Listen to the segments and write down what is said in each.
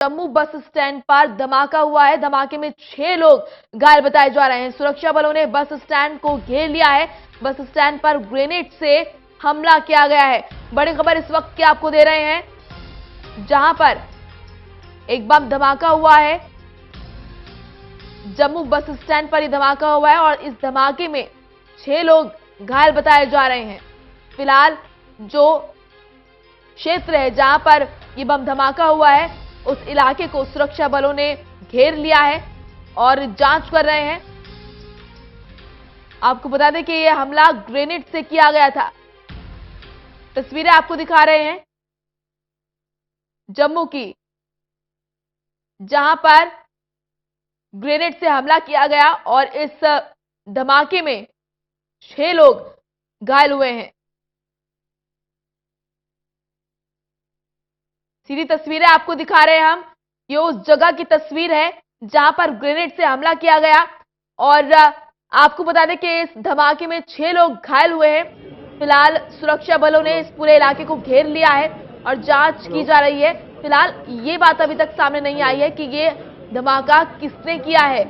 Jammu bus stand पर धमाका हुआ है। धमाके में 6 लोग घायल बताए जा रहे हैं। सुरक्षा बलों ने बस स्टैंड को घेर लिया है। बस स्टैंड पर ग्रेनेड से हमला किया गया है। बड़ी खबर इस वक्त की आपको दे रहे हैं, जहां पर एक बम धमाका हुआ है। जम्मू बस स्टैंड पर यह धमाका हुआ है और इस धमाके में 6 लोग घायल बताए जा रहे हैं। फिलहाल जो क्षेत्र है जहां पर यह बम धमाका हुआ है, उस इलाके को सुरक्षा बलों ने घेर लिया है और जांच कर रहे हैं। आपको बता दें कि यह हमला ग्रेनेड से किया गया था। तस्वीरें आपको दिखा रहे हैं जम्मू की, जहां पर ग्रेनेड से हमला किया गया और इस धमाके में 6 लोग घायल हुए हैं। सीधी तस्वीरें आपको दिखा रहे हैं हम। ये उस जगह की तस्वीर है जहां पर ग्रेनेड से हमला किया गया और आपको बता दें कि इस धमाके में 6 लोग घायल हुए हैं। फिलहाल सुरक्षा बलों ने इस पूरे इलाके को घेर लिया है और जांच की जा रही है। फिलहाल ये बात अभी तक सामने नहीं आई है कि ये धमाका किसने किया है।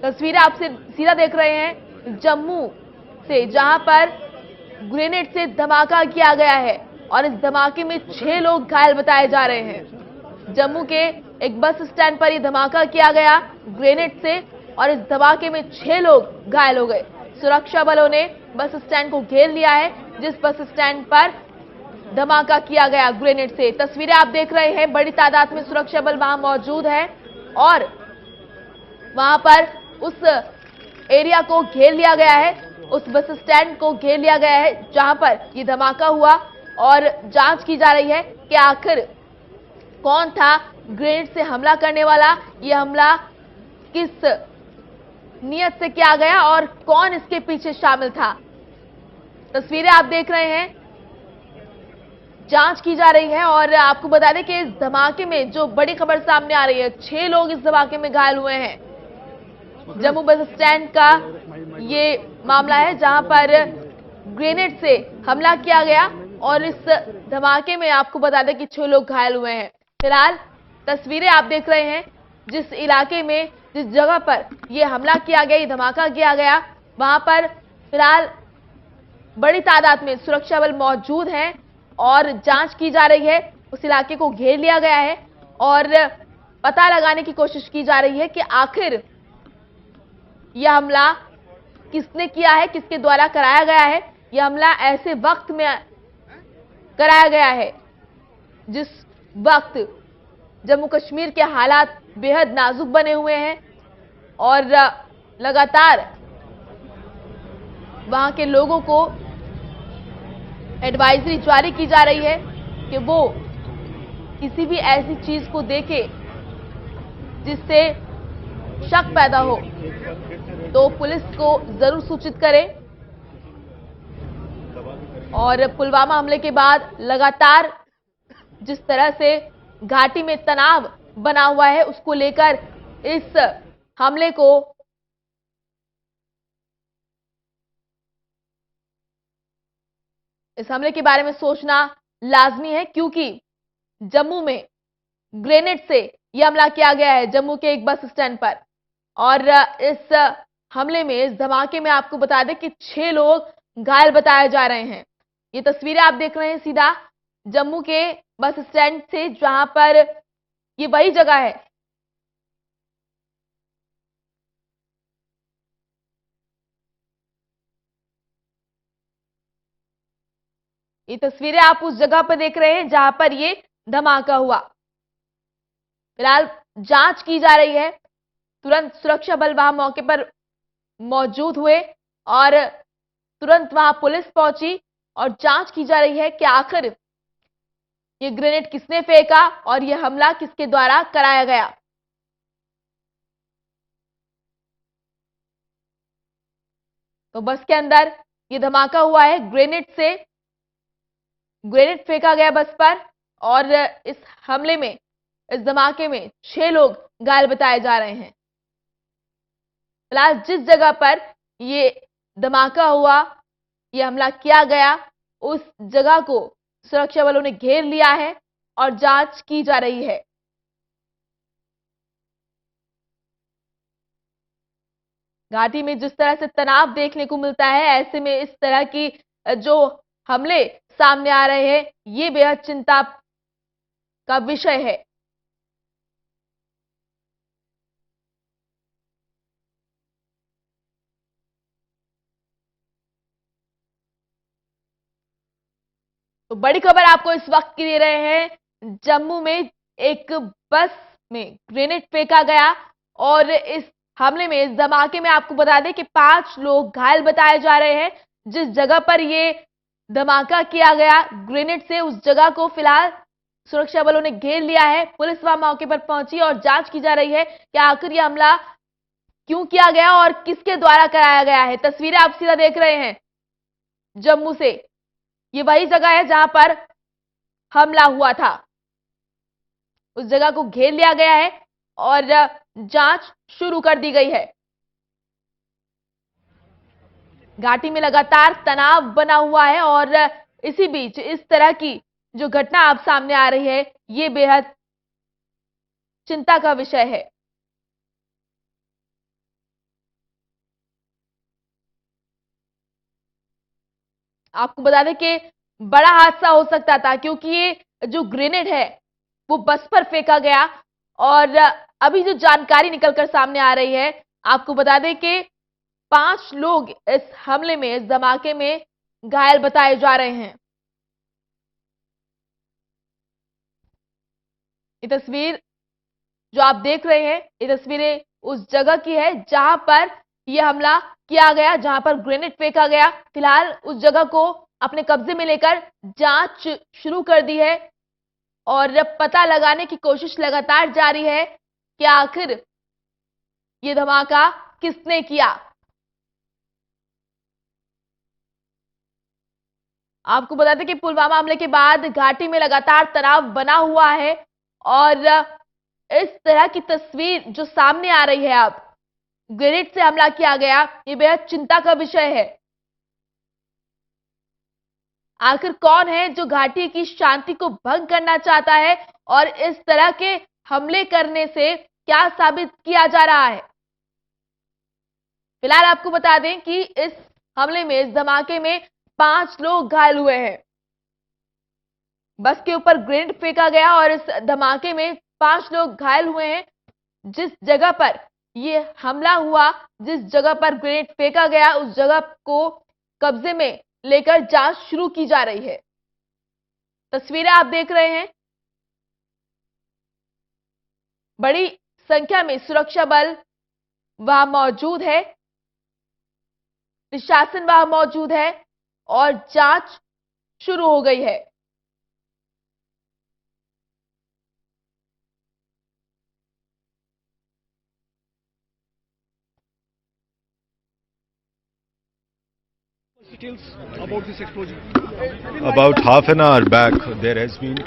तस्वीरें आपसे सीधा देख रहे हैं जम्मू से, जहां पर ग्रेनेड से धमाका किया गया है और इस धमाके में 6 लोग घायल बताए जा रहे हैं। जम्मू के एक बस स्टैंड पर यह धमाका किया गया ग्रेनेड से और इस धमाके में 6 लोग घायल हो गए। सुरक्षा बलों ने बस स्टैंड को घेर लिया है, जिस बस स्टैंड पर धमाका किया गया ग्रेनेड से। तस्वीरें आप देख रहे हैं, बड़ी तादाद में सुरक्षा बल वहां मौजूद है और वहां पर उस एरिया को घेर लिया गया है, उस बस स्टैंड को घेर लिया गया है जहां पर यह धमाका हुआ और जांच की जा रही है कि आखिर कौन था ग्रेनेड से हमला करने वाला, यह हमला किस नियत से किया गया और कौन इसके पीछे शामिल था। तस्वीरें आप देख रहे हैं, जांच की जा रही है और आपको बता दें कि इस धमाके में जो बड़ी खबर सामने आ रही है, 6 लोग इस धमाके में घायल हुए हैं। जम्मू बस स्टैंड का ये मामला है जहां पर ग्रेनेड से हमला किया गया और इस धमाके में आपको बता दें कि 6 लोग घायल हुए हैं। फिलहाल तस्वीरें आप देख रहे हैं, जिस इलाके में, जिस जगह पर यह हमला किया गया, ये धमाका किया गया, वहां पर फिलहाल बड़ी तादाद में सुरक्षा बल मौजूद हैं और जांच की जा रही है। उस इलाके को घेर लिया गया है और पता लगाने की कोशिश की जा रही है कि आखिर यह हमला किसने किया है, किसके द्वारा कराया गया है। यह हमला ऐसे वक्त में कराया गया है जिस वक्त जम्मू कश्मीर के हालात बेहद नाजुक बने हुए हैं और लगातार वहां के लोगों को एडवाइजरी जारी की जा रही है कि वो किसी भी ऐसी चीज को देखे जिससे शक पैदा हो तो पुलिस को जरूर सूचित करें। और पुलवामा हमले के बाद लगातार जिस तरह से घाटी में तनाव बना हुआ है, उसको लेकर इस हमले को के बारे में सोचना लाजमी है, क्योंकि जम्मू में ग्रेनेड से यह हमला किया गया है जम्मू के एक बस स्टैंड पर और इस हमले में, इस धमाके में आपको बता दें कि 6 लोग घायल बताए जा रहे हैं। ये तस्वीरें आप देख रहे हैं सीधा जम्मू के बस स्टैंड से, जहां पर ये वही जगह है ये तस्वीरें आप उस जगह पर देख रहे हैं जहां पर ये धमाका हुआ। फिलहाल जांच की जा रही है। तुरंत सुरक्षा बल वहां मौके पर मौजूद हुए और तुरंत वहां पुलिस पहुंची और जांच की जा रही है कि आखिर ये ग्रेनेड किसने फेंका और यह हमला किसके द्वारा कराया गया। तो बस के अंदर यह धमाका हुआ है, ग्रेनेड फेंका गया बस पर और इस हमले में, इस धमाके में 6 लोग घायल बताए जा रहे हैं। फिलहाल जिस जगह पर ये धमाका हुआ, ये हमला किया गया, उस जगह को सुरक्षा बलों ने घेर लिया है और जांच की जा रही है। घाटी में जिस तरह से तनाव देखने को मिलता है, ऐसे में इस तरह की जो हमले सामने आ रहे हैं, ये बेहद चिंता का विषय है। तो बड़ी खबर आपको इस वक्त की दे रहे हैं। जम्मू में एक बस में ग्रेनेड फेंका गया और इस हमले में, इस धमाके में आपको बता दें कि 5 लोग घायल बताए जा रहे हैं। जिस जगह पर ये धमाका किया गया ग्रेनेड से, उस जगह को फिलहाल सुरक्षा बलों ने घेर लिया है। पुलिस वहां मौके पर पहुंची और जांच की जा रही है कि आखिर यह हमला क्यों किया गया और किसके द्वारा कराया गया है। तस्वीरें आप सीधा देख रहे हैं जम्मू से। ये वही जगह है जहां पर हमला हुआ था। उस जगह को घेर लिया गया है और जांच शुरू कर दी गई है। घाटी में लगातार तनाव बना हुआ है और इसी बीच इस तरह की जो घटना आप सामने आ रही है, ये बेहद चिंता का विषय है। आपको बता दें कि बड़ा हादसा हो सकता था, क्योंकि ये जो ग्रेनेड है वो बस पर फेंका गया और अभी जो जानकारी निकलकर सामने आ रही है, आपको बता दें कि 5 लोग इस हमले में, इस धमाके में घायल बताए जा रहे हैं। ये तस्वीर जो आप देख रहे हैं, ये तस्वीरें उस जगह की है जहां पर यह हमला किया गया, जहां पर ग्रेनेड फेंका गया। फिलहाल उस जगह को अपने कब्जे में लेकर जांच शुरू कर दी है और पता लगाने की कोशिश लगातार जारी है कि आखिर ये धमाका किसने किया। आपको बता दें कि पुलवामा हमले के बाद घाटी में लगातार तनाव बना हुआ है और इस तरह की तस्वीर जो सामने आ रही है, अब ग्रेनेड से हमला किया गया, ये बेहद चिंता का विषय है। आखिर कौन है जो घाटी की शांति को भंग करना चाहता है और इस तरह के हमले करने से क्या साबित किया जा रहा है। फिलहाल आपको बता दें कि इस हमले में, इस धमाके में 5 लोग घायल हुए हैं। बस के ऊपर ग्रेनेड फेंका गया और इस धमाके में 5 लोग घायल हुए हैं। जिस जगह पर यह हमला हुआ, जिस जगह पर ग्रेनेड फेंका गया, उस जगह को कब्जे में लेकर जांच शुरू की जा रही है। तस्वीरें आप देख रहे हैं। बड़ी संख्या में सुरक्षा बल वहां मौजूद है, प्रशासन वहां मौजूद है और जांच शुरू हो गई है। Details about this explosion. About half an hour back, there has been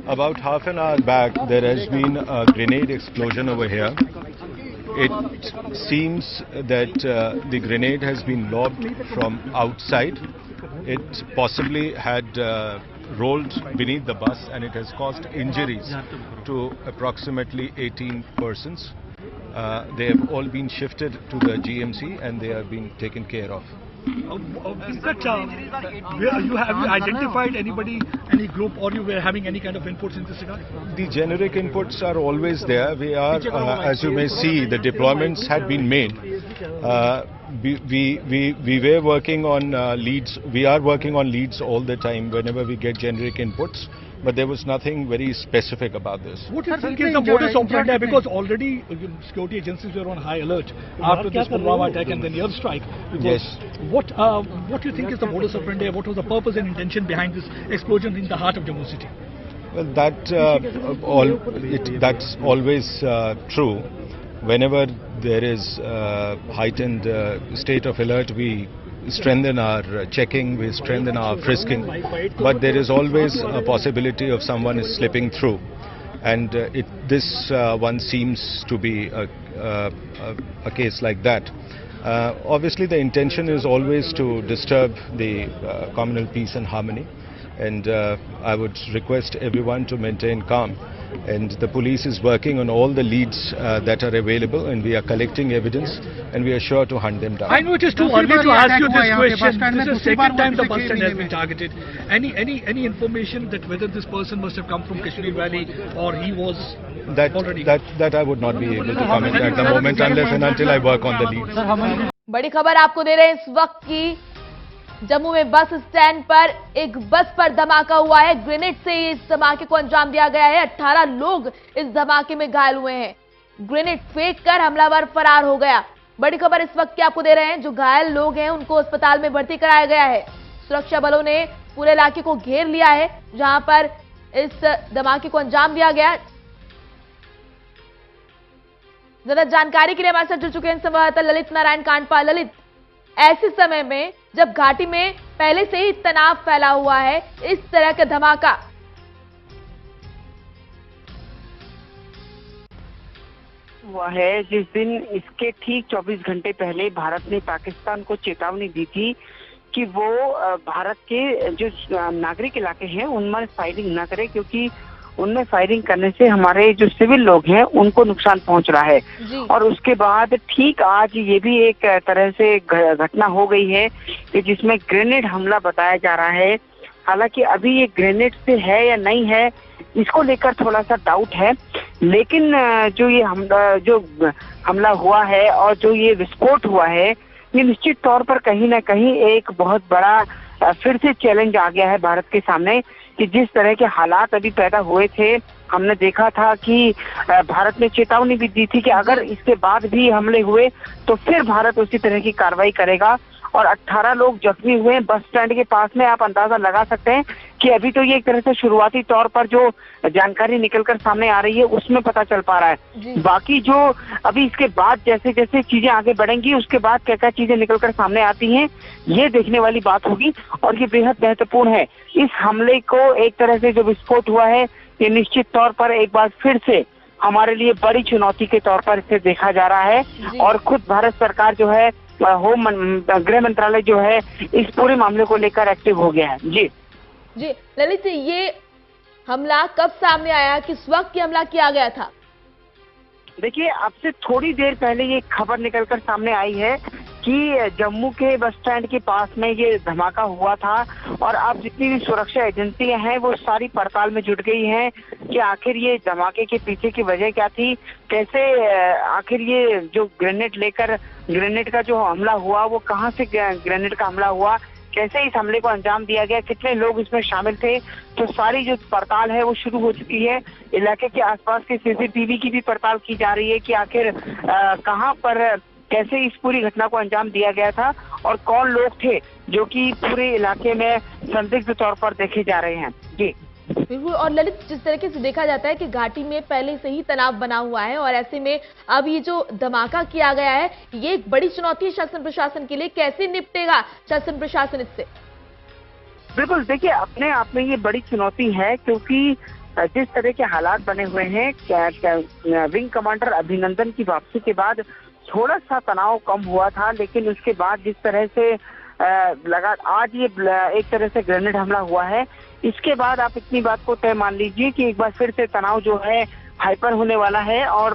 about half an hour back there has been a grenade explosion over here. It seems that the grenade has been lobbed from outside. It possibly had rolled beneath the bus and it has caused injuries to approximately 18 persons. They have all been shifted to the GMC and they are being taken care of. Is that, have you identified anybody, any group, or you were having any kind of inputs in this regard? The generic inputs are always there. We are, as you may see, the deployments had been made. We were working on leads. We are working on leads all the time whenever we get generic inputs. But there was nothing very specific about this. What do you think is the modus operandi? Because already security agencies were on high alert after this Pulwama attack and then the airstrike. Yes. What do you think is the modus operandi? What was the purpose and intention behind this explosion in the heart of Jammu city? Well, that's always true. Whenever there is heightened state of alert, we strengthen our checking, we strengthen our frisking, but there is always a possibility of someone is slipping through, and this one seems to be a case like that. Obviously, the intention is always to disturb the communal peace and harmony, and I would request everyone to maintain calm. And the police is working on all the leads that are available, and we are collecting evidence, and we are sure to hunt them down. I know it is too early to ask you this question. This is the second time the bus stand has been targeted. Any information that whether this person must have come from Kashmir Valley or he was already? That I would not be able to comment at the moment unless and until I work on the leads. बड़ी खबर आपको दे रहे हैं इस वक्त की। जम्मू में bus stand पर एक बस पर धमाका हुआ है। ग्रेनेड से इस धमाके को अंजाम दिया गया है। 18 लोग इस धमाके में घायल हुए हैं। ग्रेनेड फेंक कर हमलावर फरार हो गया। बड़ी खबर इस वक्त की आपको दे रहे हैं। जो घायल लोग हैं उनको अस्पताल में भर्ती कराया गया है। सुरक्षा बलों ने पूरे इलाके को घेर लिया है जहां पर इस धमाके को अंजाम दिया गया। ज्यादा जानकारी के लिए हमारे साथ जुड़ चुके हैं संवाददाता ललित नारायण कांडपाल। ललित, ऐसे समय में जब घाटी में पहले से ही तनाव फैला हुआ है, इस तरह का धमाका हुआ है, जिस दिन इसके ठीक 24 घंटे पहले भारत ने पाकिस्तान को चेतावनी दी थी कि वो भारत के जो नागरिक इलाके हैं उनमें फायरिंग न करे, क्योंकि उनमें फायरिंग करने से हमारे जो सिविल लोग हैं उनको नुकसान पहुंच रहा है। और उसके बाद ठीक आज ये भी एक तरह से घटना हो गई है कि जिसमें ग्रेनेड हमला बताया जा रहा है। हालांकि अभी ये ग्रेनेड से है या नहीं है इसको लेकर थोड़ा सा डाउट है, लेकिन जो ये हमला हुआ है और जो ये विस्फोट हुआ है, ये निश्चित तौर पर कहीं ना कहीं एक बहुत बड़ा फिर से चैलेंज आ गया है भारत के सामने कि जिस तरह के हालात अभी पैदा हुए थे, हमने देखा था कि भारत ने चेतावनी भी दी थी कि अगर इसके बाद भी हमले हुए तो फिर भारत उसी तरह की कार्रवाई करेगा। और 18 लोग जख्मी हुए बस स्टैंड के पास में। आप अंदाजा लगा सकते हैं कि अभी तो ये एक तरह से शुरुआती तौर पर जो जानकारी निकलकर सामने आ रही है उसमें पता चल पा रहा है। बाकी जो अभी इसके बाद जैसे जैसे चीजें आगे बढ़ेंगी उसके बाद क्या क्या चीजें निकलकर सामने आती हैं ये देखने वाली बात होगी, और ये बेहद महत्वपूर्ण है। इस हमले को एक तरह से जो विस्फोट हुआ है ये निश्चित तौर पर एक बार फिर से हमारे लिए बड़ी चुनौती के तौर पर इसे देखा जा रहा है। और खुद भारत सरकार जो है, गृह मंत्रालय जो है, इस पूरे मामले को लेकर एक्टिव हो गया है। जी ललित, ये हमला कब सामने आया, किस वक्त ये हमला किया गया था? देखिए, अब से थोड़ी देर पहले ये खबर निकलकर सामने आई है कि जम्मू के बस स्टैंड के पास में ये धमाका हुआ था। और अब जितनी भी सुरक्षा एजेंसियां हैं वो सारी पड़ताल में जुट गई हैं कि आखिर ये धमाके के पीछे की वजह क्या थी, कैसे आखिर ये जो ग्रेनेड का जो हमला हुआ वो कहां से ग्रेनेड का हमला हुआ, कैसे इस हमले को अंजाम दिया गया, कितने लोग इसमें शामिल थे। तो सारी जो पड़ताल है वो शुरू हो चुकी है। इलाके के आसपास के सीसीटीवी की भी पड़ताल की जा रही है कि आखिर कहां पर कैसे इस पूरी घटना को अंजाम दिया गया था और कौन लोग थे जो कि पूरे इलाके में संदिग्ध तौर पर देखे जा रहे हैं। जी बिल्कुल। और ललित, जिस तरीके से देखा जाता है कि घाटी में पहले से ही तनाव बना हुआ है और ऐसे में अब ये जो धमाका किया गया है ये एक बड़ी चुनौती है शासन प्रशासन के लिए। कैसे निपटेगा शासन प्रशासन इससे? बिल्कुल, देखिए, अपने आप में ये बड़ी चुनौती है, क्योंकि जिस तरह के हालात बने हुए हैं, विंग कमांडर अभिनंदन की वापसी के बाद थोड़ा सा तनाव कम हुआ था, लेकिन उसके बाद जिस तरह से लगा आज ये एक तरह से ग्रेनेड हमला हुआ है, इसके बाद आप इतनी बात को तय मान लीजिए कि एक बार फिर से तनाव जो है हाइपर होने वाला है। और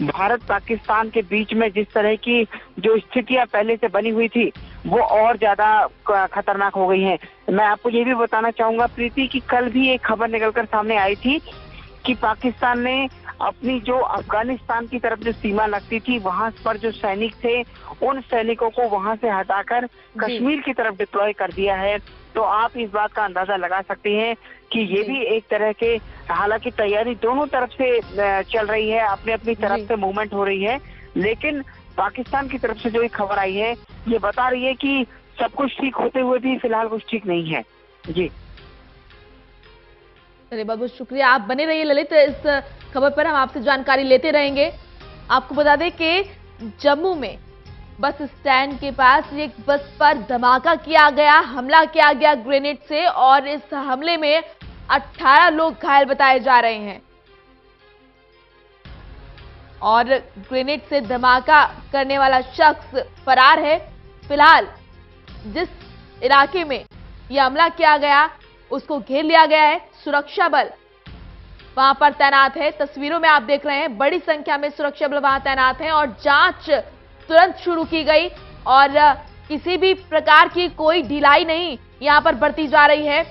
भारत पाकिस्तान के बीच में जिस तरह की जो स्थितियां पहले से बनी हुई थी वो और ज्यादा खतरनाक हो गई हैं। मैं आपको ये भी बताना चाहूंगा प्रीति कि कल भी एक खबर निकलकर सामने आई थी कि पाकिस्तान ने अपनी जो अफगानिस्तान की तरफ जो सीमा लगती थी वहां पर जो सैनिक थे उन सैनिकों को वहां से हटाकर कश्मीर की तरफ डिप्लॉय कर दिया है। तो आप इस बात का अंदाजा लगा सकते हैं कि ये भी एक तरह के, हालांकि तैयारी दोनों तरफ से चल रही है, अपनी अपनी तरफ से मूवमेंट हो रही है, लेकिन पाकिस्तान की तरफ से जो एक खबर आई है ये बता रही है कि सब कुछ ठीक होते हुए भी फिलहाल कुछ ठीक नहीं है। जी चलिए, बहुत बहुत शुक्रिया। आप बने रहिए ललित, इस खबर पर हम आपसे जानकारी लेते रहेंगे। आपको बता दें कि जम्मू में बस स्टैंड के पास एक बस पर धमाका किया गया, हमला किया गया ग्रेनेड से, और इस हमले में 18 लोग घायल बताए जा रहे हैं। और ग्रेनेड से धमाका करने वाला शख्स फरार है। फिलहाल जिस इलाके में यह हमला किया गया उसको घेर लिया गया है, सुरक्षा बल वहां पर तैनात है। तस्वीरों में आप देख रहे हैं बड़ी संख्या में सुरक्षा बल वहां तैनात हैं और जांच तुरंत शुरू की गई और किसी भी प्रकार की कोई ढिलाई नहीं यहां पर बरती जा रही है।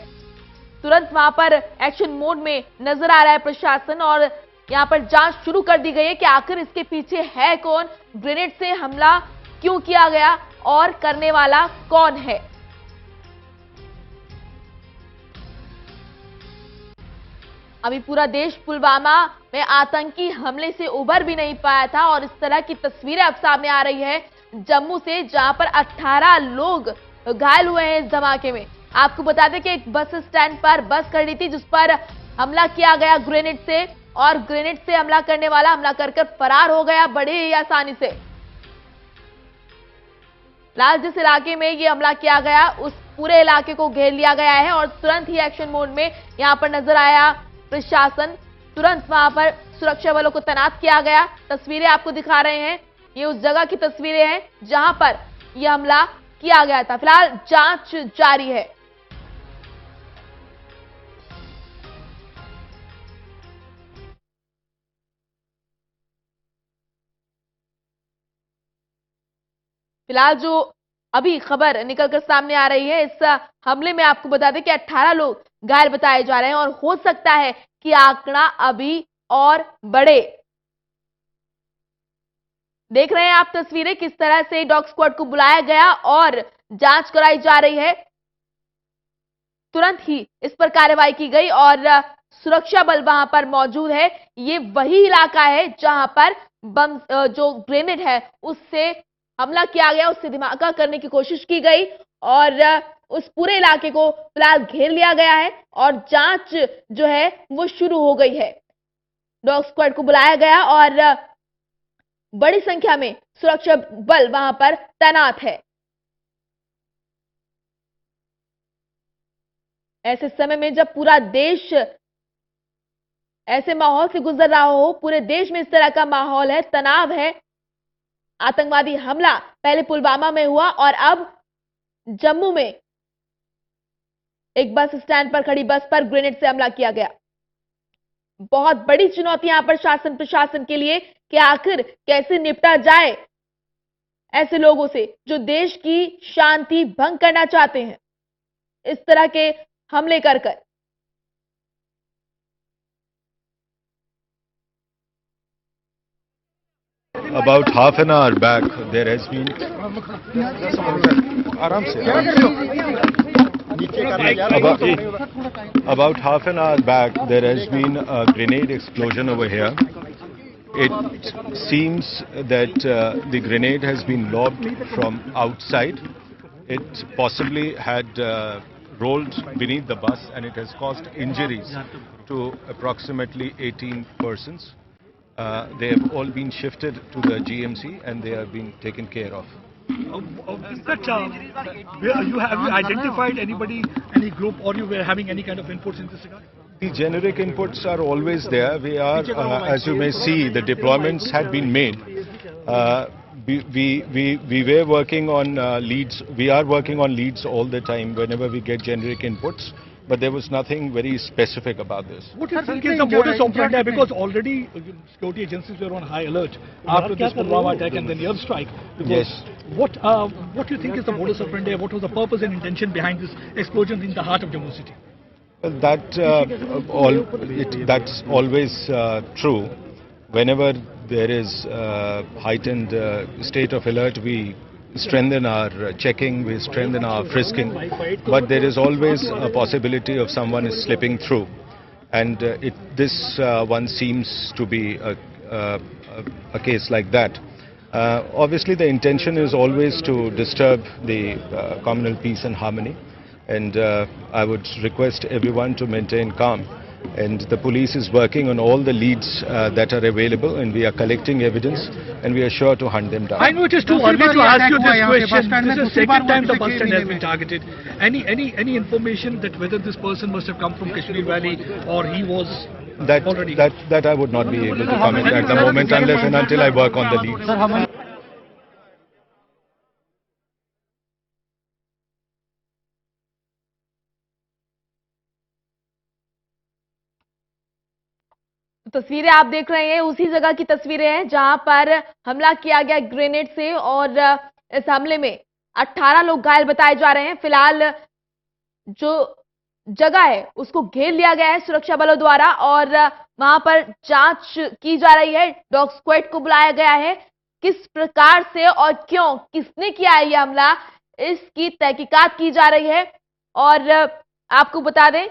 तुरंत वहां पर एक्शन मोड में नजर आ रहा है प्रशासन और यहां पर जांच शुरू कर दी गई है कि आखिर इसके पीछे है कौन, ग्रेनेड से हमला क्यों किया गया और करने वाला कौन है। अभी पूरा देश पुलवामा में आतंकी हमले से उबर भी नहीं पाया था और इस तरह की तस्वीरें अब सामने आ रही है जम्मू से, जहां पर 18 लोग घायल हुए हैं इस धमाके में। आपको बता दें कि एक बस स्टैंड पर बस खड़ी थी जिस पर हमला किया गया ग्रेनेड से और ग्रेनेड से हमला करने वाला हमला कर फरार हो गया बड़े ही आसानी से। फिलहाल जिस इलाके में ये हमला किया गया उस पूरे इलाके को घेर लिया गया है और तुरंत ही एक्शन मोड में यहां पर नजर आया प्रशासन। तुरंत वहां पर सुरक्षा बलों को तैनात किया गया। तस्वीरें आपको दिखा रहे हैं, ये उस जगह की तस्वीरें हैं जहां पर यह हमला किया गया था। फिलहाल जांच जारी है। फिलहाल जो अभी खबर निकलकर सामने आ रही है इस हमले में आपको बता दें कि 18 लोग घायल बताए जा रहे हैं और हो सकता है कि आंकड़ा अभी और बढ़े। देख रहे हैं आप तस्वीरें किस तरह से डॉग स्क्वाड को बुलाया गया और जांच कराई जा रही है। तुरंत ही इस पर कार्रवाई की गई और सुरक्षा बल वहां पर मौजूद है। ये वही इलाका है जहां पर बम जो ग्रेनेड है उससे हमला किया गया, उससे धमाका करने की कोशिश की गई और उस पूरे इलाके को फिलहाल घेर लिया गया है और जांच जो है वो शुरू हो गई है। डॉग स्क्वाड को बुलाया गया और बड़ी संख्या में सुरक्षा बल वहां पर तैनात है। ऐसे समय में जब पूरा देश ऐसे माहौल से गुजर रहा हो, पूरे देश में इस तरह का माहौल है, तनाव है, आतंकवादी हमला पहले पुलवामा में हुआ और अब जम्मू में एक बस स्टैंड पर खड़ी बस पर ग्रेनेड से हमला किया गया। बहुत बड़ी चुनौती यहां पर शासन प्रशासन के लिए कि आखिर कैसे निपटा जाए ऐसे लोगों से जो देश की शांति भंग करना चाहते हैं, इस तरह के हमले कर कर। About half an hour back, there has been about half an hour back there has been a grenade explosion over here. It seems that the grenade has been lobbed from outside. It possibly had rolled beneath the bus and it has caused injuries to approximately 18 persons. They have all been shifted to the GMC and they are being taken care of. Is that, have you identified anybody, any group, or you were having any kind of inputs in this regard? The generic inputs are always there. We are, as you may see, the deployments had been made. We were working on leads. We are working on leads all the time whenever we get generic inputs. But there was nothing very specific about this. What do you think is the modus operandi? Because already security agencies were on high alert after this Pulwama attack and then the airstrike. Yes. What do you think is the modus operandi? What was the purpose and intention behind this explosion in the heart of Jammu city? Well, that's always true. Whenever there is heightened state of alert, we strengthen our checking, we strengthen our frisking, but there is always a possibility of someone is slipping through, and this one seems to be a case like that. Obviously the intention is always to disturb the communal peace and harmony, and I would request everyone to maintain calm. And the police is working on all the leads that are available, and we are collecting evidence, and we are sure to hunt them down. I know it is too early to ask you this question. This is the second time the bus stand has been targeted. Any information that whether this person must have come from Kashmir Valley or he was already? That I would not be able to comment at the moment unless and until I work on the leads. तस्वीरें आप देख रहे हैं उसी जगह की तस्वीरें हैं जहां पर हमला किया गया ग्रेनेड से और इस हमले में 18 लोग घायल बताए जा रहे हैं। फिलहाल जो जगह है उसको घेर लिया गया है सुरक्षा बलों द्वारा और वहां पर जांच की जा रही है। डॉग स्क्वाड को बुलाया गया है। किस प्रकार से और क्यों, किसने किया है यह हमला, इसकी तहकीकात की जा रही है। और आपको बता दें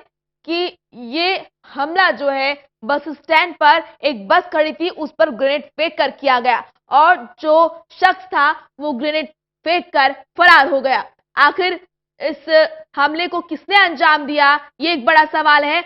कि ये हमला जो है बस स्टैंड पर एक बस खड़ी थी उस पर ग्रेनेड फेंक कर किया गया और जो शख्स था वो ग्रेनेड फेंक कर फरार हो गया। आखिर इस हमले को किसने अंजाम दिया, ये एक बड़ा सवाल है